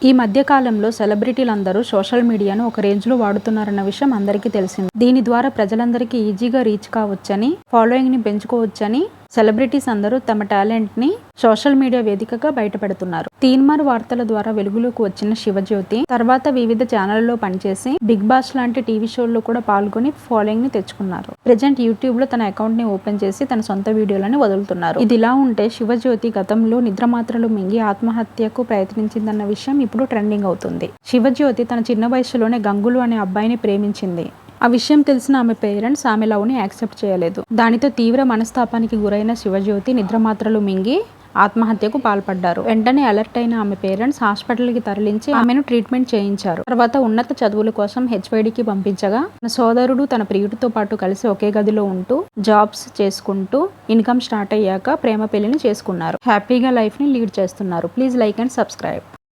ఈ మధ్య కాలంలో సెలబ్రిటీలందరూ సోషల్ మీడియాను ఒక రేంజ్లో వాడుతున్నారన్న విషయం అందరికీ తెలిసింది. దీని ద్వారా ప్రజలందరికీ ఈజీగా రీచ్ కావచ్చని, ఫాలోయింగ్ని పెంచుకోవచ్చని సెలబ్రిటీస్ అందరూ తమ టాలెంట్ని సోషల్ మీడియా వేదికగా బయటపెడుతున్నారు. తీన్మార్ వార్తల ద్వారా వెలుగులోకి వచ్చిన శివజ్యోతి తర్వాత వివిధ ఛానళ్లలో పనిచేసి బిగ్ బాస్ లాంటి టీవీ షోల్లో కూడా పాల్గొని ఫాలోయింగ్ ని తెచ్చుకున్నారు. ప్రెజెంట్ యూట్యూబ్ లో తన అకౌంట్ ని ఓపెన్ చేసి తన సొంత వీడియోలను వదులుతున్నారు. ఇదిలా ఉంటే శివజ్యోతి గతంలో నిద్రమాత్రలు మింగి ఆత్మహత్యకు ప్రయత్నించిందన్న విషయం ఇప్పుడు ట్రెండింగ్ అవుతుంది. శివజ్యోతి తన చిన్న వయసులోనే గంగులు అనే అబ్బాయిని ప్రేమించింది. ఆ విషయం తెలిసిన ఆమె పేరెంట్స్ ఆమె లవ్ని యాక్సెప్ట్ చేయలేదు. దానితో తీవ్ర మనస్తాపానికి గురైన శివజ్యోతి నిద్రమాత్రలు మింగి ఆత్మహత్యకు పాల్పడ్డారు. వెంటనే అలర్ట్ అయిన ఆమె పేరెంట్స్ హాస్పిటల్కి తరలించి ఆమెను ట్రీట్మెంట్ చేయించారు. తర్వాత ఉన్నత చదువుల కోసం హెచ్వైడికి పంపించగా తన సోదరుడు తన ప్రియుడితో పాటు కలిసి ఒకే గదిలో ఉంటూ జాబ్స్ చేసుకుంటూ ఇన్కమ్ స్టార్ట్ అయ్యాక ప్రేమ పెళ్లిని చేసుకున్నారు. హ్యాపీగా లైఫ్ ని లీడ్ చేస్తున్నారు. Please like and subscribe.